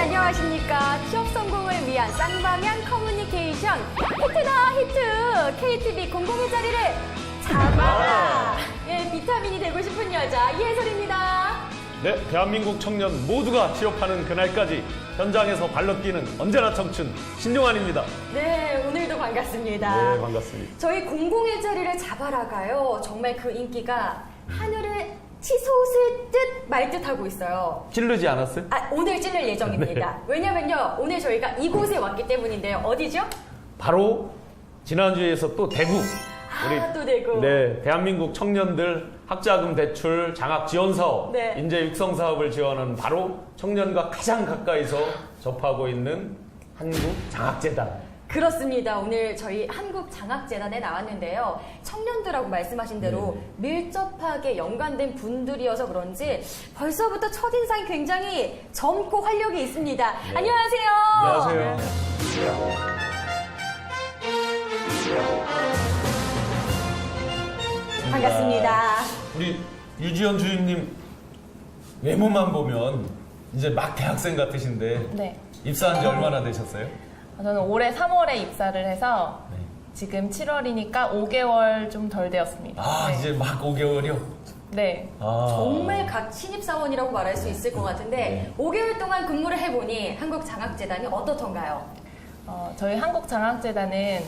안녕하십니까. 취업 성공을 위한 쌍방향 커뮤니케이션 히트다 히트 KTV 공공의 자리를 잡아라. 예, 비타민이 되고 싶은 여자 이혜솔입니다. 네, 대한민국 청년 모두가 취업하는 그날까지 현장에서 발로 뛰는 언제나 청춘 신용환입니다. 네, 오늘도 반갑습니다. 네, 반갑습니다. 저희 공공의 자리를 잡아라가요. 정말 그 인기가 하늘을 치솟을 듯 말 듯 하고 있어요. 찌르지 않았어요? 오늘 찔릴 예정입니다. 네. 왜냐면요, 오늘 저희가 이곳에 왔기 때문인데요. 어디죠? 바로 지난주에서 또 대구. 또 대구. 네, 대한민국 청년들 학자금 대출 장학 지원 사업, 네. 인재 육성 사업을 지원하는 바로 청년과 가장 가까이서 접하고 있는 한국장학재단. 그렇습니다. 오늘 저희 한국장학재단에 나왔는데요. 청년들하고 말씀하신 대로 밀접하게 연관된 분들이어서 그런지 벌써부터 첫인상이 굉장히 젊고 활력이 있습니다. 네. 안녕하세요. 안녕하세요. 반갑습니다. 우리 유지연 주임님 외모만 보면 이제 막 대학생 같으신데 네. 입사한 지 얼마나 되셨어요? 저는 올해 3월에 입사를 해서 네. 지금 7월이니까 5개월 좀 덜 되었습니다. 아, 네. 이제 막 5개월이요? 네. 아. 정말 각 신입사원이라고 말할 수 있을 것 같은데 5개월 동안 근무를 해보니 한국장학재단이 어떻던가요? 저희 한국장학재단은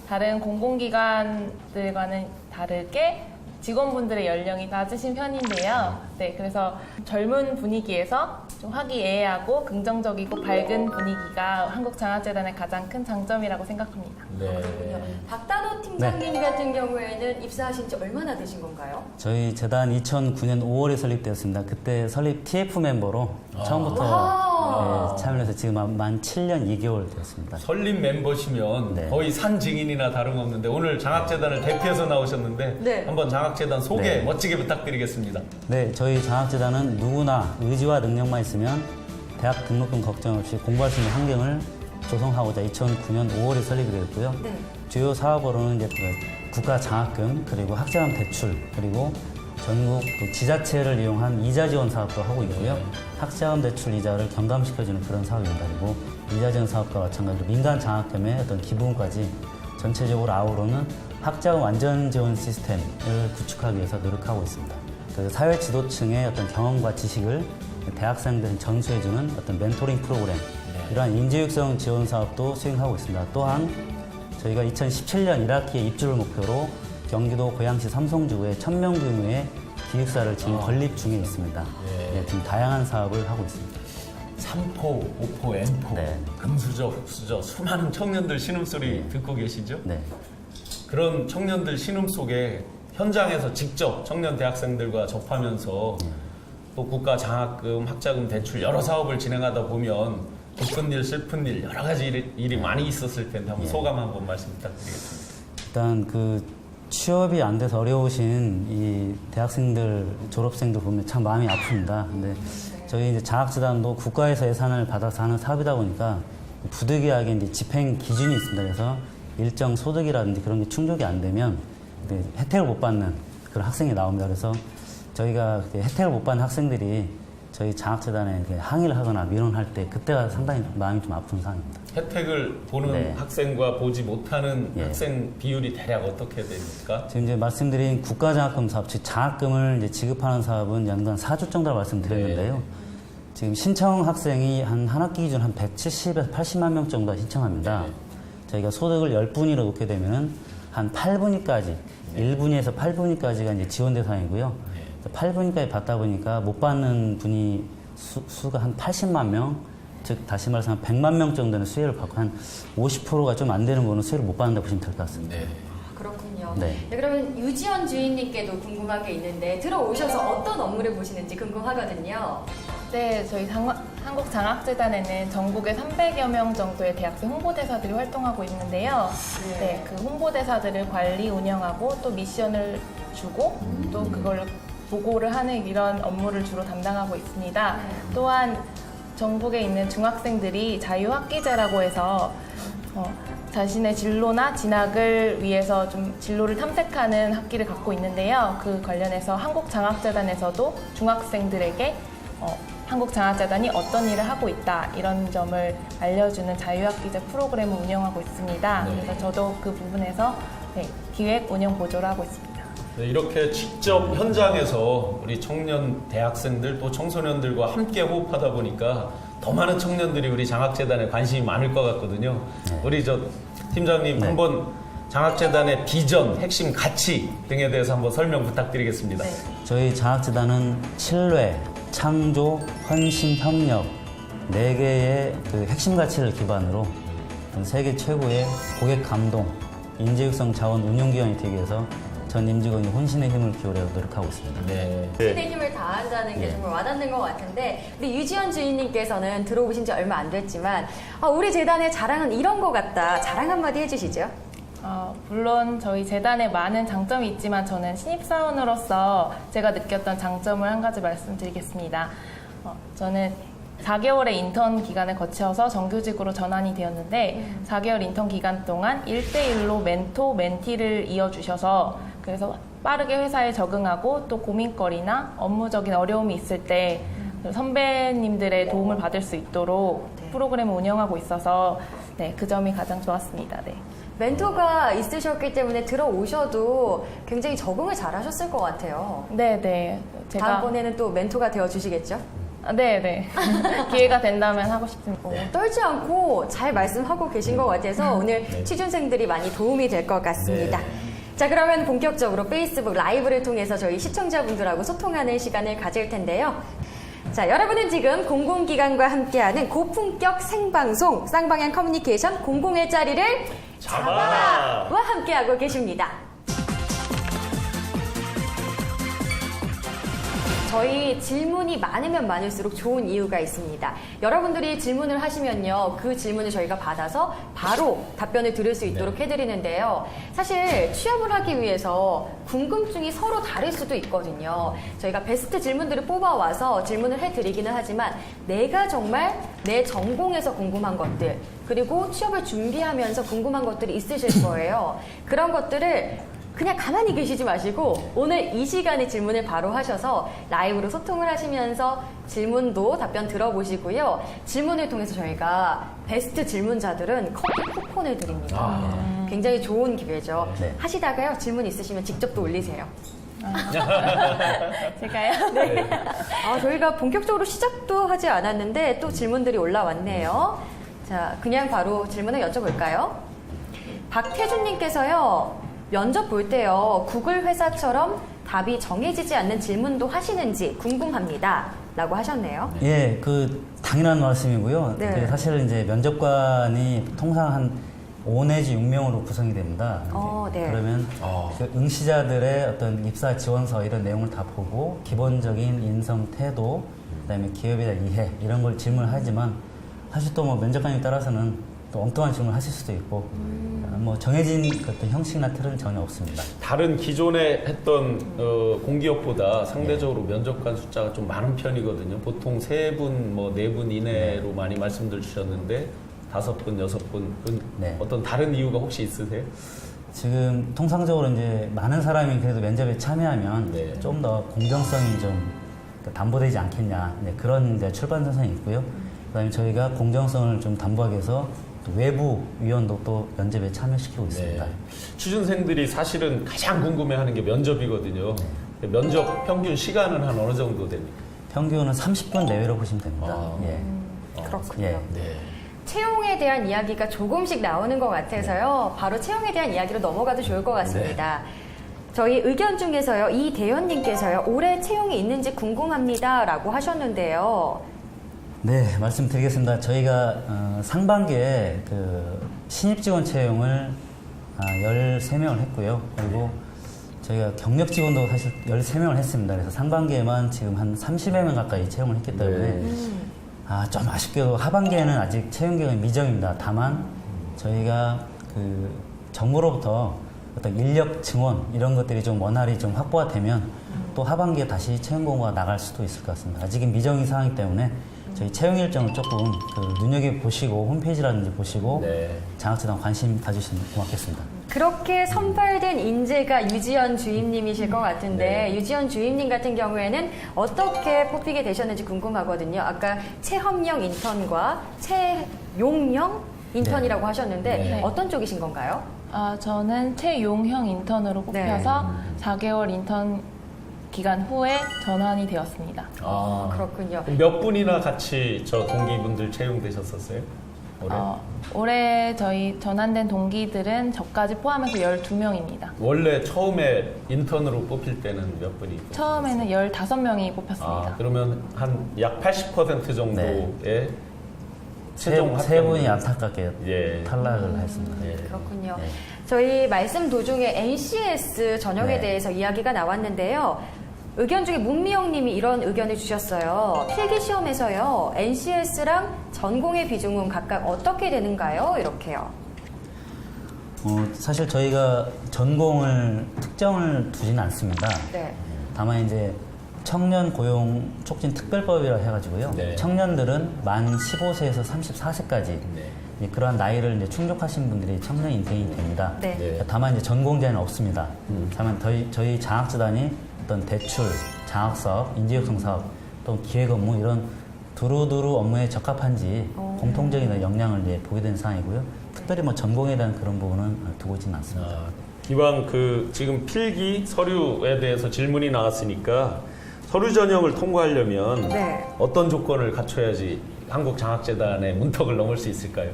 다른 공공기관들과는 다르게 직원분들의 연령이 낮으신 편인데요. 네, 그래서 젊은 분위기에서 좀 화기애애하고 긍정적이고 밝은 분위기가 한국장학재단의 가장 큰 장점이라고 생각합니다. 그렇군요. 박단호 팀장님 같은 경우에는 입사하신 지 얼마나 되신 건가요? 저희 재단 2009년 5월에 설립되었습니다. 그때 설립 TF 멤버로 처음부터 참여해서 지금 만 7년 2개월 되었습니다. 설립 멤버시면 네. 거의 산 증인이나 다름없는데 오늘 장학재단을 대표해서 나오셨는데 네. 한번 장학재단 소개 네. 멋지게 부탁드리겠습니다. 네, 저희 장학재단은 누구나 의지와 능력만 있으면 대학 등록금 걱정 없이 공부할 수 있는 환경을 조성하고자 2009년 5월에 설립이 되었고요. 네. 주요 사업으로는 이제 그 국가 장학금 그리고 학자금 대출 그리고 전국 그 지자체를 이용한 이자 지원 사업도 하고 있고요. 학자금 대출 이자를 경감시켜주는 그런 사업입니다. 그리고 이자 지원 사업과 마찬가지로 민간 장학금의 어떤 기부금까지 전체적으로 아우르는 학자금 완전 지원 시스템을 구축하기 위해서 노력하고 있습니다. 그 사회 지도층의 어떤 경험과 지식을 대학생들이 전수해주는 어떤 멘토링 프로그램, 이러한 인재 육성 지원 사업도 수행하고 있습니다. 또한 저희가 2017년 1학기에 입주를 목표로 경기도 고양시 삼성주구에 1000명 규모의 기숙사를 지금 건립 중에 있습니다. 네, 지금 다양한 사업을 하고 있습니다. 삼포, 오포, N포, 네. 금수저, 흑수저 수많은 청년들 신음소리 듣고 계시죠? 네. 그런 청년들 신음 속에 현장에서 직접 청년 대학생들과 접하면서 또 국가 장학금, 학자금 대출 여러 사업을 진행하다 보면 기쁜 일, 슬픈 일 여러 가지 일이 많이 있었을 텐데 한번 소감 한번 말씀 부탁드리겠습니다. 일단 그 취업이 안 돼서 어려우신 이 대학생들, 졸업생들 보면 참 마음이 아픕니다. 근데 저희 이제 장학재단도 국가에서 예산을 받아서 하는 사업이다 보니까 부득이하게 이제 집행 기준이 있습니다. 그래서 일정 소득이라든지 그런 게 충족이 안 되면 혜택을 못 받는 그런 학생이 나옵니다. 그래서 저희가 혜택을 못 받는 학생들이 저희 장학재단에 항의를 하거나 민원할 때 그때가 상당히 마음이 좀 아픈 상황입니다. 혜택을 보는 네. 학생과 보지 못하는 예. 학생 비율이 대략 어떻게 됩니까? 지금 이제 말씀드린 국가장학금 사업, 즉 장학금을 이제 지급하는 사업은 연간 4조 정도라고 말씀드렸는데요. 지금 신청 학생이 한 학기 기준 한 170에서 80만 명 정도 신청합니다. 저희가 소득을 10분위로 놓게 되면은 한 8분위까지, 1분위에서 8분위까지가 이제 지원 대상이고요. 8분위까지 받다 보니까 못 받는 분이 수가 한 80만 명, 즉 다시 말해서 한 100만 명 정도는 수혜를 받고 한 50%가 좀 안 되는 분은 수혜를 못 받는다고 보시면 될 것 같습니다. 그렇군요. 네. 그러면 유지연 주인님께도 궁금한 게 있는데 들어오셔서 어떤 업무를 보시는지 궁금하거든요. 네, 저희 한국장학재단에는 전국에 300여 명 정도의 대학생 홍보대사들이 활동하고 있는데요. 네, 그 홍보대사들을 관리, 운영하고 또 미션을 주고 또 그걸 보고를 하는 이런 업무를 주로 담당하고 있습니다. 또한 전국에 있는 중학생들이 자유학기제라고 해서 자신의 진로나 진학을 위해서 좀 진로를 탐색하는 학기를 갖고 있는데요. 그 관련해서 한국장학재단에서도 중학생들에게 한국장학재단이 어떤 일을 하고 있다 이런 점을 알려주는 자유학기제 프로그램을 운영하고 있습니다. 네. 그래서 저도 그 부분에서 기획, 운영, 보조를 하고 있습니다. 네, 이렇게 직접 현장에서 우리 청년 대학생들 또 청소년들과 함께 호흡하다 보니까 더 많은 청년들이 우리 장학재단에 관심이 많을 것 같거든요. 네. 우리 저 팀장님 네. 한번 장학재단의 비전, 핵심 가치 등에 대해서 한번 설명 부탁드리겠습니다. 네. 저희 장학재단은 신뢰, 창조, 헌신, 협력 4개의 그 핵심 가치를 기반으로 세계 최고의 고객 감동, 인재육성 자원 운용기관이 되기 위해서 전 임직원이 혼신의 힘을 기울여 노력하고 있습니다. 네. 신의 힘을 다한다는 게 예. 정말 와닿는 것 같은데 우리 유지연 주인님께서는 들어오신 지 얼마 안 됐지만 우리 재단의 자랑은 이런 것 같다. 자랑 한마디 해주시죠. 물론 저희 재단에 많은 장점이 있지만 저는 신입사원으로서 제가 느꼈던 장점을 한 가지 말씀드리겠습니다. 저는 4개월의 인턴 기간을 거쳐서 정규직으로 전환이 되었는데 4개월 인턴 기간 동안 1대1로 멘토, 멘티를 이어주셔서 그래서 빠르게 회사에 적응하고 또 고민거리나 업무적인 어려움이 있을 때 선배님들의 도움을 받을 수 있도록 프로그램을 운영하고 있어서 그 점이 가장 좋았습니다. 네. 멘토가 있으셨기 때문에 들어오셔도 굉장히 적응을 잘 하셨을 것 같아요. 네. 다음번에는 또 멘토가 되어주시겠죠? 네. 기회가 된다면 하고 싶습니다. 떨지 않고 잘 말씀하고 계신 것 같아서 오늘 취준생들이 많이 도움이 될 것 같습니다. 네. 자, 그러면 본격적으로 페이스북 라이브를 통해서 저희 시청자분들하고 소통하는 시간을 가질 텐데요. 자, 여러분은 지금 공공기관과 함께하는 고품격 생방송 쌍방향 커뮤니케이션 공공의 자리를 잡아라! 와 함께하고 계십니다. 저희 질문이 많으면 많을수록 좋은 이유가 있습니다. 여러분들이 질문을 하시면요, 그 질문을 저희가 받아서 바로 답변을 들을 수 있도록 해드리는데요. 사실 취업을 하기 위해서 궁금증이 서로 다를 수도 있거든요. 저희가 베스트 질문들을 뽑아와서 질문을 해드리기는 하지만 내가 정말 내 전공에서 궁금한 것들, 그리고 취업을 준비하면서 궁금한 것들이 있으실 거예요. 그런 것들을 그냥 가만히 계시지 마시고 오늘 이 시간에 질문을 바로 하셔서 라이브로 소통을 하시면서 질문도 답변 들어보시고요. 질문을 통해서 저희가 베스트 질문자들은 커피 쿠폰을 드립니다. 굉장히 좋은 기회죠. 네. 하시다가요, 질문 있으시면 직접 또 올리세요. 제가요? 네. 저희가 본격적으로 시작도 하지 않았는데 또 질문들이 올라왔네요. 자, 그냥 바로 질문을 여쭤볼까요? 박태준님께서요, 면접 볼 때요, 구글 회사처럼 답이 정해지지 않는 질문도 하시는지 궁금합니다. 라고 하셨네요. 예, 당연한 말씀이고요. 네. 사실 이제 면접관이 통상 한 5 내지 6명으로 구성이 됩니다. 네. 그러면 그 응시자들의 어떤 입사 지원서 이런 내용을 다 보고 기본적인 인성 태도, 그다음에 기업에 대한 이해 이런 걸 질문하지만 사실 또 뭐 면접관에 따라서는 또 엉뚱한 질문을 하실 수도 있고 뭐 정해진 어떤 형식이나 틀은 전혀 없습니다. 다른 기존에 했던 공기업보다 상대적으로 면접관 숫자가 좀 많은 편이거든요. 보통 3분, 뭐 4분 이내로 많이 말씀들 주셨는데 5분, 6분 네. 어떤 다른 이유가 혹시 있으세요? 지금 통상적으로 이제 많은 사람이 그래도 면접에 참여하면 네. 좀 더 공정성이 좀 담보되지 않겠냐, 그런 이제 출발선상이 있고요. 그다음에 저희가 공정성을 좀 담보하기 위해서 또 외부 위원도 또 면접에 참여시키고 있습니다. 네. 취준생들이 사실은 가장 궁금해하는 게 면접이거든요. 면접 평균 시간은 한 어느 정도 됩니까? 평균은 30분 내외로 보시면 됩니다. 예. 그렇군요. 예. 네. 채용에 대한 이야기가 조금씩 나오는 것 같아서요. 바로 채용에 대한 이야기로 넘어가도 좋을 것 같습니다. 저희 의견 중에서요, 이대현님께서요, 올해 채용이 있는지 궁금합니다. 라고 하셨는데요. 네, 말씀드리겠습니다. 저희가 상반기에 신입 직원 채용을 13명을 했고요. 그리고 저희가 경력 직원도 사실 13명을 했습니다. 그래서 상반기에만 지금 한 30여 명 가까이 채용을 했기 때문에 좀 아쉽게도 하반기에는 아직 채용 계획은 미정입니다. 다만 저희가 정부로부터 어떤 인력 증원 이런 것들이 좀 원활히 좀 확보가 되면 또 하반기에 다시 채용 공고가 나갈 수도 있을 것 같습니다. 아직은 미정인 상황이기 때문에 저희 채용 일정을 조금 눈여겨보시고 홈페이지라든지 보시고 장학재단 관심 가주시면 고맙겠습니다. 그렇게 선발된 인재가 유지연 주임님이실 것 같은데 유지연 주임님 같은 경우에는 어떻게 뽑히게 되셨는지 궁금하거든요. 아까 최험영 인턴과 최용형 인턴이라고 하셨는데 네. 어떤 쪽이신 건가요? 저는 최용형 인턴으로 뽑혀서 4개월 인턴 기간 후에 전환이 되었습니다. 아, 그렇군요. 그럼 몇 분이나 같이 저 동기분들 채용되셨었어요? 올해? 올해 저희 전환된 동기들은 저까지 포함해서 12명입니다. 원래 처음에 인턴으로 뽑힐 때는 몇 분이? 처음에는 15명이 뽑혔습니다. 아, 그러면 한 약 80% 정도의 최종 세 분이 합격률. 안타깝게 예. 탈락을 했습니다. 예. 그렇군요. 네. 저희 말씀 도중에 NCS 전형에 네. 대해서 이야기가 나왔는데요. 의견 중에 문미영 님이 이런 의견을 주셨어요. 필기시험에서요. NCS랑 전공의 비중은 각각 어떻게 되는가요? 이렇게요. 사실 저희가 전공을 특정을 두지는 않습니다. 네. 다만 이제 청년 고용 촉진 특별법이라 해가지고요. 네. 청년들은 만 15세에서 34세까지 네. 그러한 나이를 이제 충족하신 분들이 청년 인턴이 됩니다. 네. 네. 다만 이제 전공 제한은 없습니다. 다만 저희 장학재단이 어떤 대출, 장학사업, 인재육성 사업, 또 기획업무 이런 두루두루 업무에 적합한지 공통적인 역량을 이제 보게 된 사항이고요. 특별히 뭐 전공에 대한 그런 부분은 두고 있지는 않습니다. 아, 이왕 그 지금 필기 서류에 대해서 질문이 나왔으니까 서류 전형을 통과하려면 네. 어떤 조건을 갖춰야지 한국장학재단의 문턱을 넘을 수 있을까요?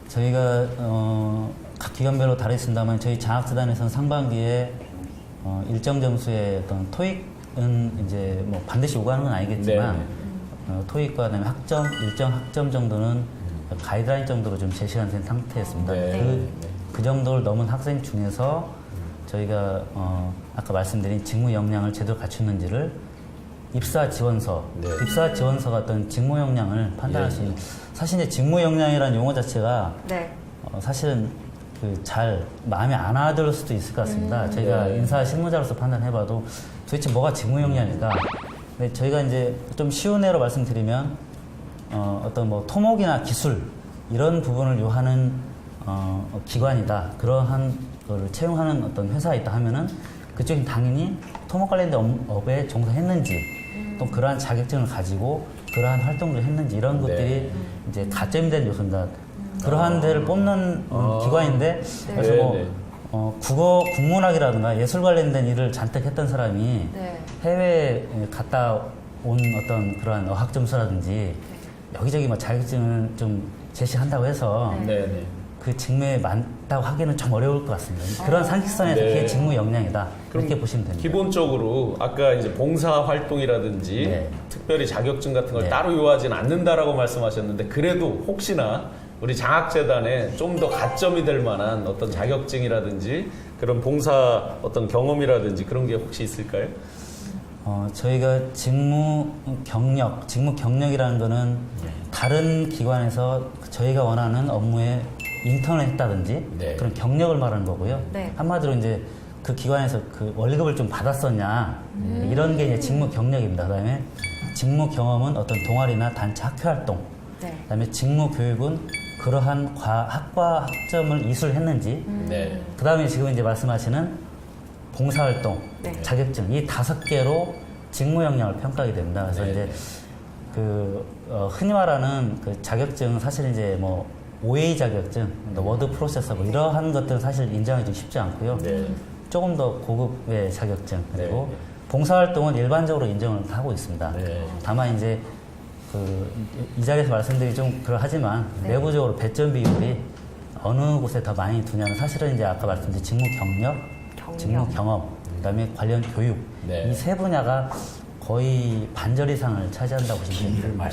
저희가 각 기관별로 다르겠습니다만 저희 장학재단에서는 상반기에 일정 점수의 어떤 토익은 이제 뭐 반드시 요구하는 건 아니겠지만 토익과 그다음에 학점 일정 학점 정도는 가이드라인 정도로 좀 제시가 된 상태였습니다. 네. 그 정도를 넘은 학생 중에서 저희가 아까 말씀드린 직무 역량을 제대로 갖췄는지를 입사 지원서, 네. 입사 지원서가 어떤 직무 역량을 판단할 수 있는 사실 이제 직무 역량이라는 용어 자체가 네. 사실은 잘 마음에 안 와들 수도 있을 것 같습니다. 저희가 네. 인사 실무자로서 판단해봐도 도대체 뭐가 직무 역량일까? 근데 저희가 이제 좀 쉬운 예로 말씀드리면 어떤 뭐 토목이나 기술 이런 부분을 요하는 기관이다. 그러한 걸 채용하는 어떤 회사가 있다 하면은 그쪽이 당연히 토목 관련된 업에 종사했는지 또 그러한 자격증을 가지고 그러한 활동을 했는지 이런 것들이 이제 가점이 된 요소입니다. 그러한 데를 뽑는 기관인데 그래서 뭐 네, 네. 국어 국문학이라든가 예술 관련된 일을 잔뜩 했던 사람이 네. 해외에 갔다 온 어떤 그러한 어학 점수라든지 여기저기 뭐 자격증을 좀 제시한다고 해서 네, 네. 그 직무에 맞다고 하기는 좀 어려울 것 같습니다. 그런 상식선에서 네. 그게 직무 역량이다. 그렇게 그럼 보시면 됩니다. 기본적으로 아까 이제 봉사 활동이라든지 네. 특별히 자격증 같은 걸 네. 따로 요하지는 않는다라고 말씀하셨는데 그래도 혹시나 우리 장학재단에 좀 더 가점이 될 만한 어떤 자격증이라든지 그런 봉사 어떤 경험이라든지 그런 게 혹시 있을까요? 저희가 직무 경력이라는 거는 다른 기관에서 저희가 원하는 업무에 인턴을 했다든지 네. 그런 경력을 말하는 거고요. 네. 한마디로 이제 그 기관에서 그 월급을 좀 받았었냐 이런 게 이제 직무 경력입니다. 그다음에 직무 경험은 어떤 동아리나 단체 학회 활동, 네. 그다음에 직무 교육은 그러한 학과 학점을 이수했는지, 네. 그다음에 지금 이제 말씀하시는 봉사활동, 네. 자격증 이 5개로 직무 역량을 평가하게 됩니다. 그래서 네. 이제 흔히 말하는 그 자격증 사실 이제 뭐 OA 자격증, 워드 프로세서 뭐 이러한 것들 사실 인정하기 좀 쉽지 않고요. 네. 조금 더 고급의 자격증 그리고 네. 봉사활동은 일반적으로 인정을 하고 있습니다. 네. 다만 이제 이 자리에서 말씀드리기 좀 그러하지만 내부적으로 배점 비율이 어느 곳에 더 많이 두냐면 사실은 이제 아까 말씀드린 직무 경력, 직무 경험, 그다음에 관련 교육 네. 이 세 분야가 거의 반절 이상을 차지한다고 보시면 됩니다.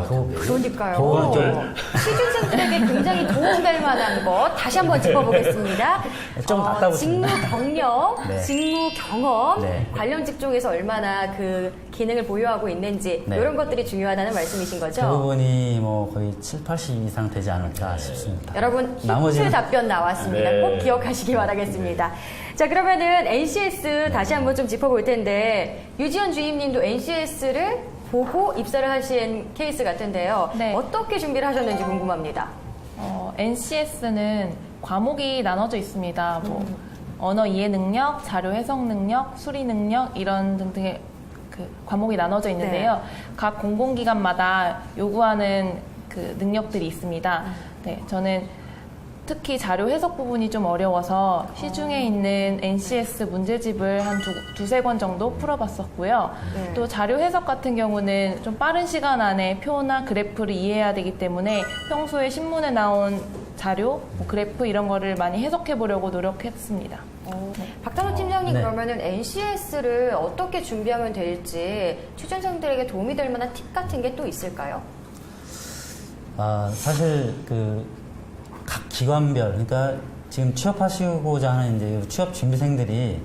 그러니까요. 그거는 좀 취준생들에게 굉장히 도움될 만한 것 다시 한번 짚어보겠습니다. 좀 직무 바꿔보십니다. 경력, 네. 직무 경험, 네. 관련 직종에서 얼마나 그 기능을 보유하고 있는지 네. 이런 것들이 중요하다는 말씀이신 거죠? 그 부분이 뭐 거의 7, 80 이상 되지 않을까 싶습니다. 여러분 히트 나머지는- 답변 나왔습니다. 네. 꼭 기억하시기 바라겠습니다. 자, 그러면은 NCS 다시 한번 좀 짚어볼 텐데 유지연 주임님도 NCS를 보고 입사를 하신 케이스 같은데요. 네. 어떻게 준비를 하셨는지 궁금합니다. NCS는 과목이 나눠져 있습니다. 뭐 언어 이해 능력, 자료 해석 능력, 수리 능력 이런 등등의 그 과목이 나눠져 있는데요. 각 공공기관마다 요구하는 그 능력들이 있습니다. 네, 저는 특히 자료 해석 부분이 좀 어려워서 시중에 있는 NCS 문제집을 한 두세 권 정도 풀어봤었고요. 네. 또 자료 해석 같은 경우는 좀 빠른 시간 안에 표나 그래프를 이해해야 되기 때문에 평소에 신문에 나온 자료, 뭐 그래프 이런 거를 많이 해석해 보려고 노력했습니다. 박찬호 팀장님 네. 그러면은 NCS를 어떻게 준비하면 될지 취준생들에게 도움이 될 만한 팁 같은 게 또 있을까요? 사실 각 기관별, 그러니까 지금 취업하시고자 하는 이제 취업 준비생들이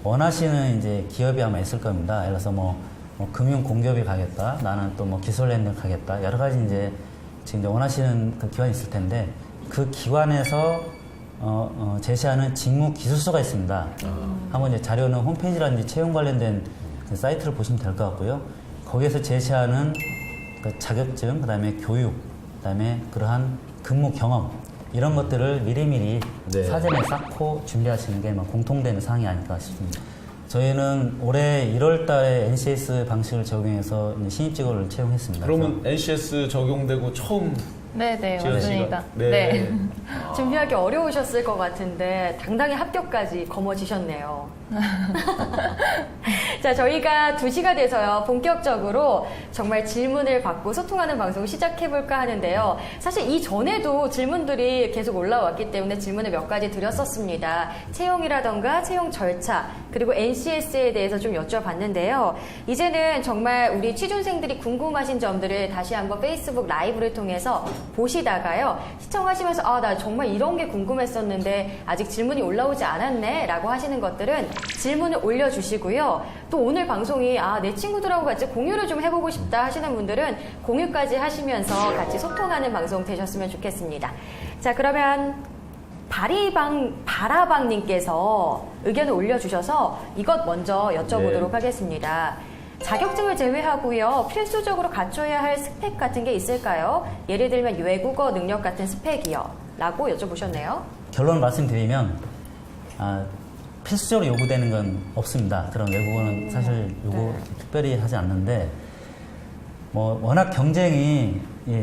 원하시는 이제 기업이 아마 있을 겁니다. 예를 들어서 뭐 금융 공기업이 가겠다, 나는 또 뭐 기술랜드 가겠다, 여러 가지 이제 지금 이제 원하시는 그 기관이 있을 텐데 그 기관에서 제시하는 직무 기술서가 있습니다. 한번 이제 자료는 홈페이지라든지 채용 관련된 그 사이트를 보시면 될 것 같고요. 거기에서 제시하는 그 자격증, 그다음에 교육, 그다음에 그러한 근무 경험 이런 것들을 미리미리 네. 사전에 쌓고 준비하시는 게 공통되는 사항이 아닐까 싶습니다. 저희는 올해 1월 달에 NCS 방식을 적용해서 이제 신입 직원을 채용했습니다. 그러면 NCS 적용되고 처음 네네, 지연 씨가? 맞습니다. 네. 준비하기 어려우셨을 것 같은데 당당히 합격까지 거머쥐셨네요. 자, 저희가 2시가 돼서요. 본격적으로 정말 질문을 받고 소통하는 방송을 시작해볼까 하는데요. 사실 이전에도 질문들이 계속 올라왔기 때문에 질문을 몇 가지 드렸었습니다. 채용이라던가 채용 절차, 그리고 NCS에 대해서 좀 여쭤봤는데요. 이제는 정말 우리 취준생들이 궁금하신 점들을 다시 한번 페이스북 라이브를 통해서 보시다가요. 시청하시면서 나 정말 이런 게 궁금했었는데 아직 질문이 올라오지 않았네 라고 하시는 것들은 질문을 올려주시고요. 또 오늘 방송이 내 친구들하고 같이 공유를 좀 해보고 싶다 하시는 분들은 공유까지 하시면서 같이 소통하는 방송 되셨으면 좋겠습니다. 자, 그러면 바라방님께서 의견을 올려주셔서 이것 먼저 여쭤보도록 하겠습니다. 자격증을 제외하고요. 필수적으로 갖춰야 할 스펙 같은 게 있을까요? 예를 들면 외국어 능력 같은 스펙이요. 라고 여쭤보셨네요. 결론을 말씀드리면 필수적으로 요구되는 건 없습니다. 그런 외국어는 사실 요구 특별히 하지 않는데 워낙 경쟁이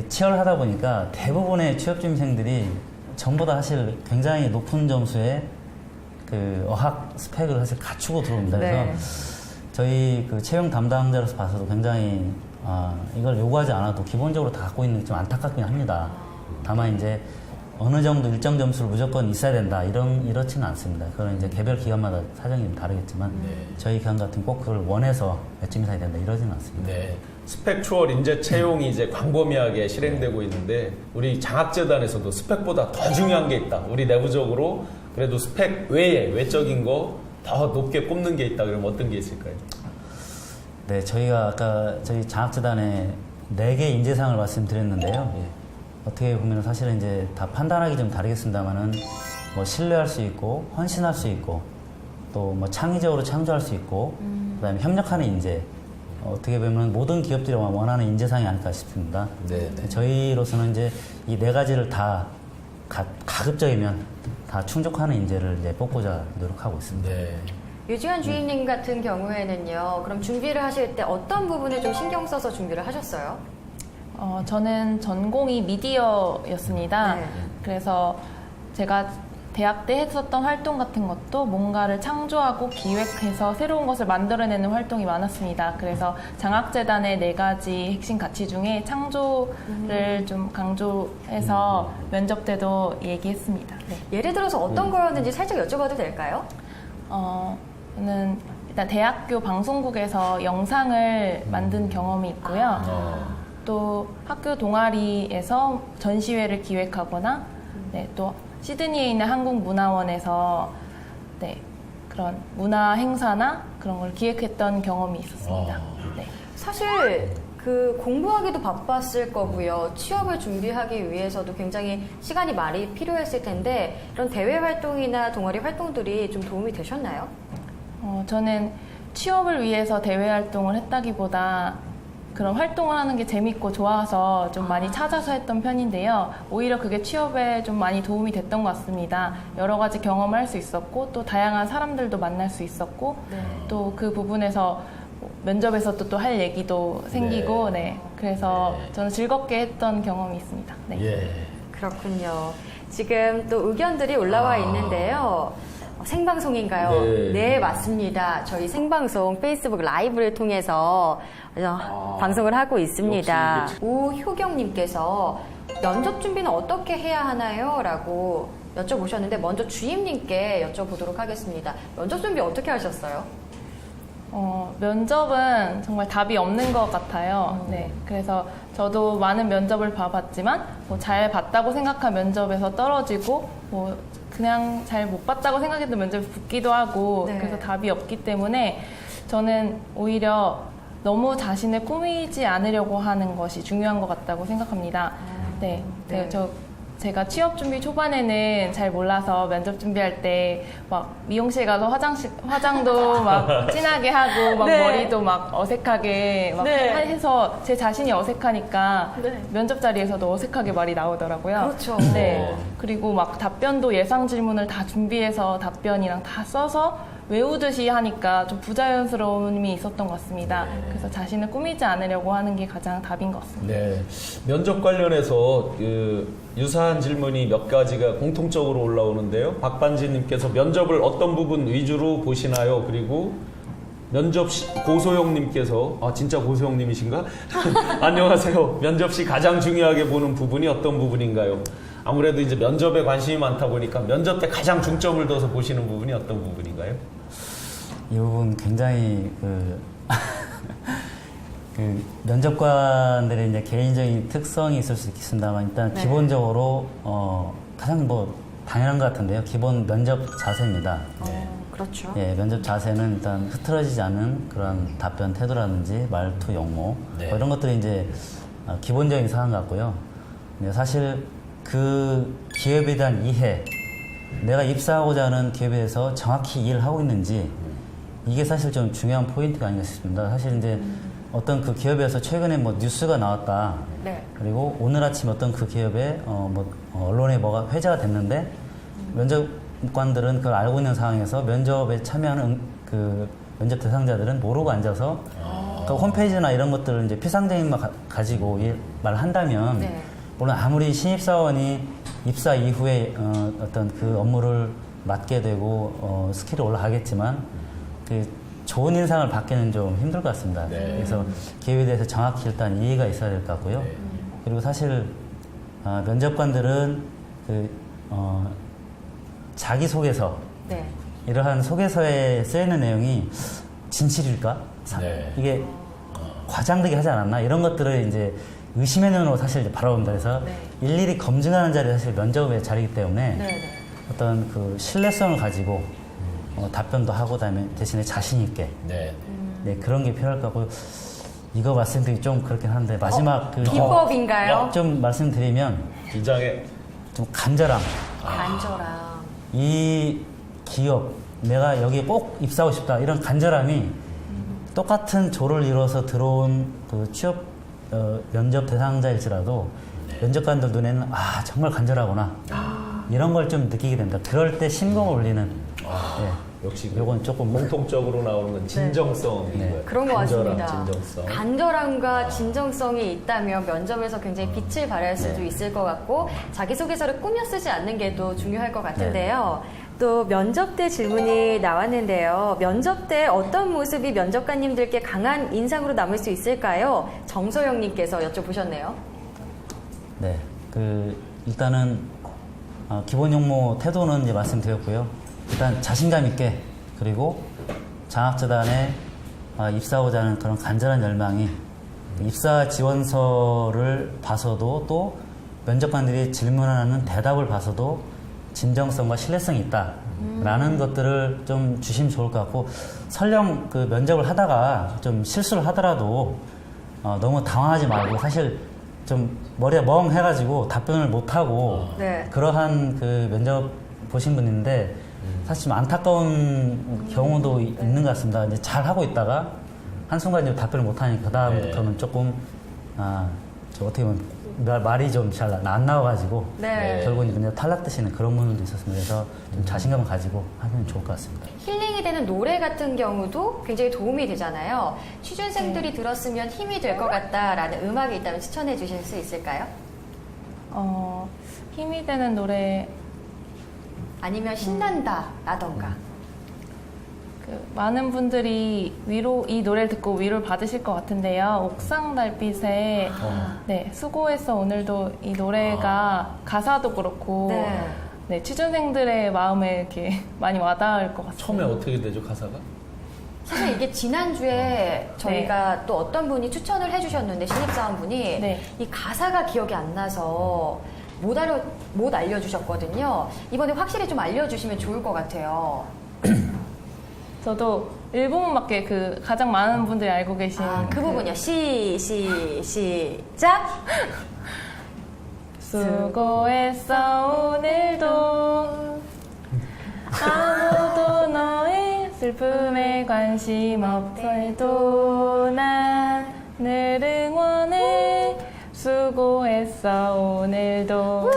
치열하다 보니까 대부분의 취업준비생들이 전부 다 사실 굉장히 높은 점수의 그 어학 스펙을 사실 갖추고 들어옵니다. 그래서 저희 그 채용 담당자로서 봐서도 굉장히 이걸 요구하지 않아도 기본적으로 다 갖고 있는 게 좀 안타깝긴 합니다. 다만 이제 어느 정도 일정 점수를 무조건 있어야 된다 이렇지는 않습니다. 그건 이제 개별 기관마다 사정이 좀 다르겠지만 저희 기관 같은 꼭 그걸 원해서 몇 점 이상이 된다 이러지는 않습니다. 네. 스펙 추월 인재 채용이 이제 광범위하게 실행되고 있는데 우리 장학재단에서도 스펙보다 더 중요한 게 있다. 우리 내부적으로 그래도 스펙 외에 외적인 거 더 높게 꼽는 게 있다. 그러면 어떤 게 있을까요? 네, 저희가 아까 저희 장학재단에 4개 인재상을 말씀드렸는데요. 어떻게 보면 사실은 이제 다 판단하기 좀 다르겠습니다만은 뭐 신뢰할 수 있고 헌신할 수 있고 또 뭐 창의적으로 창조할 수 있고 그다음에 협력하는 인재 어떻게 보면 모든 기업들이 원하는 인재상이 아닐까 싶습니다. 네. 저희로서는 이제 이 4가지를 다 가급적이면 다 충족하는 인재를 이제 뽑고자 노력하고 있습니다. 네. 유지환 주임님 같은 경우에는요. 그럼 준비를 하실 때 어떤 부분을 좀 신경 써서 준비를 하셨어요? 저는 전공이 미디어였습니다. 네. 그래서 제가 대학 때 했었던 활동 같은 것도 뭔가를 창조하고 기획해서 새로운 것을 만들어내는 활동이 많았습니다. 그래서 장학재단의 4가지 핵심 가치 중에 창조를 좀 강조해서 면접 때도 얘기했습니다. 네. 예를 들어서 어떤 거였는지 살짝 여쭤봐도 될까요? 저는 일단 대학교 방송국에서 영상을 만든 경험이 있고요. 또 학교 동아리에서 전시회를 기획하거나 또 시드니에 있는 한국문화원에서 그런 문화 행사나 그런 걸 기획했던 경험이 있었습니다. 네. 사실 그 공부하기도 바빴을 거고요. 취업을 준비하기 위해서도 굉장히 시간이 많이 필요했을 텐데 이런 대외 활동이나 동아리 활동들이 좀 도움이 되셨나요? 저는 취업을 위해서 대외 활동을 했다기보다 그런 활동을 하는 게 재밌고 좋아서 좀 많이 찾아서 했던 편인데요. 오히려 그게 취업에 좀 많이 도움이 됐던 것 같습니다. 여러 가지 경험을 할 수 있었고 또 다양한 사람들도 만날 수 있었고 또 그 부분에서 면접에서 또 할 얘기도 생기고 네. 그래서 저는 즐겁게 했던 경험이 있습니다. 네. 예. 그렇군요. 지금 또 의견들이 올라와 있는데요. 생방송인가요? 네. 네, 맞습니다. 저희 생방송 페이스북 라이브를 통해서 방송을 하고 있습니다. 우효경님께서 면접 준비는 어떻게 해야 하나요? 라고 여쭤보셨는데 먼저 주임님께 여쭤보도록 하겠습니다. 면접 준비 어떻게 하셨어요? 면접은 정말 답이 없는 것 같아요. 네. 그래서 저도 많은 면접을 봐봤지만 뭐 잘 봤다고 생각한 면접에서 떨어지고 뭐 그냥 잘 못 봤다고 생각했던 면접에 붙기도 하고 네. 그래서 답이 없기 때문에 저는 오히려 너무 자신을 꾸미지 않으려고 하는 것이 중요한 것 같다고 생각합니다. 네. 네. 제가 취업 준비 초반에는 잘 몰라서 면접 준비할 때 막 미용실 가서 화장도 막 진하게 하고 막 네. 머리도 막 어색하게 막 네. 해서 제 자신이 어색하니까 네. 면접 자리에서도 어색하게 말이 나오더라고요. 그렇죠. 네. 그리고 막 답변도 예상 질문을 다 준비해서 답변이랑 다 써서 외우듯이 하니까 좀 부자연스러움이 있었던 것 같습니다. 그래서 자신을 꾸미지 않으려고 하는 게 가장 답인 것 같습니다. 네. 면접 관련해서 유사한 질문이 몇 가지가 공통적으로 올라오는데요. 박반지님께서 면접을 어떤 부분 위주로 보시나요? 그리고 면접 시 고소영님께서 진짜 고소영님이신가? 안녕하세요. 면접 시 가장 중요하게 보는 부분이 어떤 부분인가요? 아무래도 이제 면접에 관심이 많다 보니까 면접 때 가장 중점을 둬서 보시는 부분이 어떤 부분인가요? 이 부분 굉장히 그 면접관들의 이제 개인적인 특성이 있을 수 있습니다만 일단 네. 기본적으로 가장 뭐 당연한 것 같은데요. 기본 면접 자세입니다. 그렇죠. 예, 면접 자세는 일단 흐트러지지 않은 그런 답변 태도라든지 말투, 용모 네. 뭐 이런 것들이 이제 기본적인 사항 같고요. 근데 사실 그 기업에 대한 이해, 내가 입사하고자 하는 기업에 대해서 정확히 이해를 하고 있는지 이게 사실 좀 중요한 포인트가 아닌가 싶습니다. 사실 이제 어떤 그 기업에서 최근에 뭐 뉴스가 나왔다. 네. 그리고 오늘 아침 어떤 그 기업에 언론에 뭐가 회자가 됐는데 면접관들은 그걸 알고 있는 상황에서 면접에 참여하는 그 면접 대상자들은 모르고 앉아서 그 홈페이지나 이런 것들을 이제 피상적인 것 가지고 말을 한다면 네. 물론 아무리 신입사원이 입사 이후에 어떤 그 업무를 맡게 되고 스킬이 올라가겠지만 그 좋은 인상을 받기는 좀 힘들 것 같습니다. 네. 그래서 기업에 대해서 정확히 일단 이해가 있어야 될 것 같고요. 그리고 사실 면접관들은 자기소개서 네. 이러한 소개서에 쓰여있는 내용이 진실일까? 네. 이게 과장되게 하지 않았나? 이런 것들을 이제 의심의 눈으로 사실 이제 바라봅니다. 그래서 네. 일일이 검증하는 자리가 사실 면접의 자리이기 때문에 네. 어떤 그 신뢰성을 가지고 답변도 하고 그다음에 대신에 자신 있게 네. 네, 그런 게 필요할 것 같고 이거 말씀드리기 좀 그렇긴 한데 마지막 기법인가요? 좀 말씀드리면 기장에 좀 간절함. 간절함. 이 기업 내가 여기에 꼭 입사하고 싶다 이런 간절함이 똑같은 조를 이뤄서 들어온 그 취업 면접 대상자일지라도 면접관들 눈에는 정말 간절하구나 이런 걸 좀 느끼게 됩니다. 그럴 때 심금을 울리는 역시 요건 조금 공통적으로 나오는 건 진정성인 네. 거예요. 그런 것 간절함, 같습니다. 진정성. 간절함과 진정성이 있다면 면접에서 굉장히 빛을 발할 수도 있을 것 같고 자기소개서를 꾸며 쓰지 않는 게 또 중요할 것 같은데요. 또 면접 때 질문이 나왔는데요. 면접 때 어떤 모습이 면접관님들께 강한 인상으로 남을 수 있을까요? 정소영님께서 여쭤보셨네요. 네, 일단은 기본 용모 태도는 이제 말씀드렸고요. 일단 자신감 있게 그리고 장학재단에 입사하고자 하는 그런 간절한 열망이 입사 지원서를 봐서도 또 면접관들이 질문하는 대답을 봐서도 진정성과 신뢰성이 있다라는 것들을 좀 주시면 좋을 것 같고 설령 그 면접을 하다가 좀 실수를 하더라도 너무 당황하지 말고 사실 좀 머리가 멍해가지고 답변을 못하고 네. 그러한 그 면접 보신 분인데 사실 좀 안타까운 경우도 있는 것 같습니다. 이제 잘 하고 있다가 한순간 좀 답변을 못하니까 그다음부터는 조금 저 어떻게 보면 말이 좀 잘 안 나와가지고 네. 결국은 그냥 탈락되시는 그런 분들도 있었습니다. 그래서 좀 자신감을 가지고 하면 좋을 것 같습니다. 힐링이 되는 노래 같은 경우도 굉장히 도움이 되잖아요. 취준생들이 들었으면 힘이 될 것 같다라는 음악이 있다면 추천해 주실 수 있을까요? 힘이 되는 노래 아니면 신난다라던가. 많은 분들이 이 노래를 듣고 위로를 받으실 것 같은데요. 옥상 달빛에 네, 수고했어 오늘도 이 노래가 가사도 그렇고 네. 네, 취준생들의 마음에 이렇게 많이 와닿을 것 같습니다. 처음에 어떻게 되죠 가사가? 사실 이게 지난주에 저희가 또 어떤 분이 추천을 해주셨는데 신입사원분이 네. 이 가사가 기억이 안 나서 못 알려주셨거든요. 이번에 확실히 좀 알려주시면 좋을 것 같아요. 저도 일부분밖에 가장 많은 분들이 알고 계신 그 부분이요. 시작! 수고했어 오늘도 아무도 너의 슬픔에 관심 없어도 난 늘 응원해 수고했어 오늘도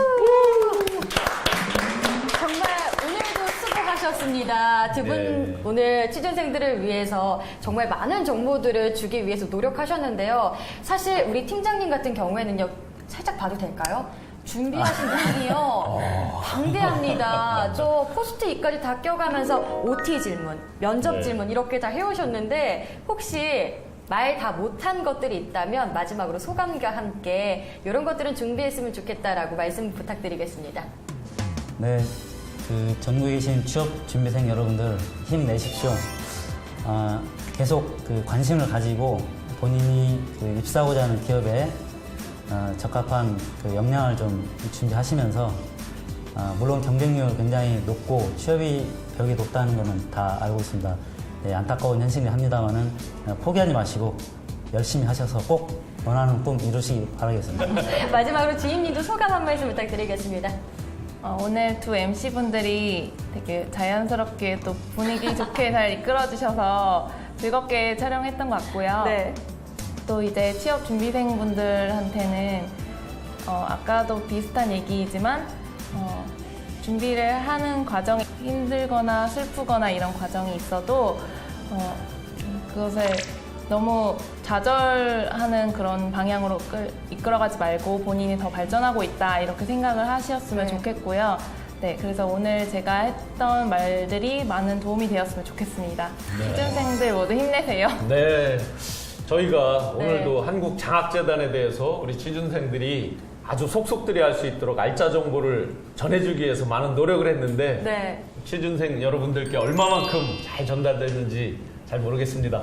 정말 오늘도 수고하셨습니다. 두 분 네. 오늘 취준생들을 위해서 정말 많은 정보들을 주기 위해서 노력하셨는데요. 사실 우리 팀장님 같은 경우에는요. 살짝 봐도 될까요? 준비하신 내용이요. 방대합니다. 저 포스트잇까지 다 껴가면서 OT 질문, 면접 질문 이렇게 다 해오셨는데 혹시 말 다 못한 것들이 있다면 마지막으로 소감과 함께 이런 것들은 준비했으면 좋겠다라고 말씀 부탁드리겠습니다. 네, 전국에 계신 취업 준비생 여러분들 힘내십시오. 계속 관심을 가지고 본인이 입사하고자 하는 기업에 적합한 역량을 좀 준비하시면서 물론 경쟁률 굉장히 높고 취업이 벽이 높다는 것은 다 알고 있습니다. 네, 안타까운 현실이긴 합니다만은 포기하지 마시고 열심히 하셔서 꼭 원하는 꿈 이루시기 바라겠습니다. 마지막으로 주임님도 소감 한 말씀 부탁드리겠습니다. 오늘 두 MC분들이 되게 자연스럽게 또 분위기 좋게 잘 이끌어주셔서 즐겁게 촬영했던 것 같고요. 네. 또 이제 취업 준비생분들한테는 아까도 비슷한 얘기이지만 준비를 하는 과정이 힘들거나 슬프거나 이런 과정이 있어도 그것을 너무 좌절하는 그런 방향으로 이끌어가지 말고 본인이 더 발전하고 있다 이렇게 생각을 하셨으면 네. 좋겠고요. 네, 그래서 오늘 제가 했던 말들이 많은 도움이 되었으면 좋겠습니다. 취준생들 모두 힘내세요. 네. 저희가 네. 오늘도 한국장학재단에 대해서 우리 취준생들이 아주 속속들이 알 수 있도록 알짜 정보를 전해주기 위해서 많은 노력을 했는데 네. 취준생 여러분들께 얼마만큼 잘 전달됐는지 잘 모르겠습니다.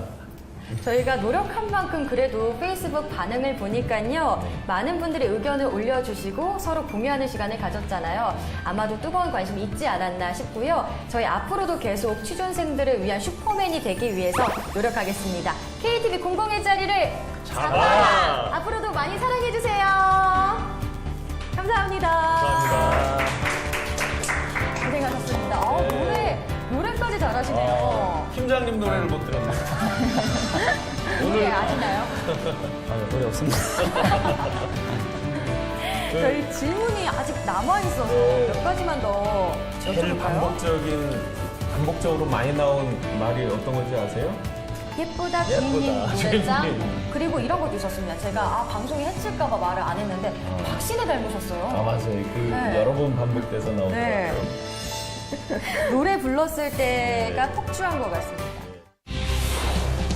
저희가 노력한 만큼 그래도 페이스북 반응을 보니까요. 많은 분들이 의견을 올려주시고 서로 공유하는 시간을 가졌잖아요. 아마도 뜨거운 관심이 있지 않았나 싶고요. 저희 앞으로도 계속 취준생들을 위한 슈퍼맨이 되기 위해서 노력하겠습니다. KTV 공공의 자리를 잡아라! 앞으로도 많이 사랑해주세요. 감사합니다. 감사합니다. 고생하셨습니다. 노래까지 잘하시네요. 팀장님 노래를 못 들었네요. 노래 아시나요? 노래 없습니다. 저희 질문이 아직 남아있어서 몇 가지만 더 제일 여쭤볼까요? 반복적으로 많이 나온 말이 어떤 건지 아세요? 예쁘다 주인님 예쁘다, 노래장 주인님. 그리고 이런 것도 있었습니다. 제가 방송에 해칠까봐 말을 안 했는데 박신혜 닮으셨어요. 맞아요. 네. 여러 번 반복돼서 나오더라고요. 네. 노래 불렀을 때가 폭주한 것 같습니다.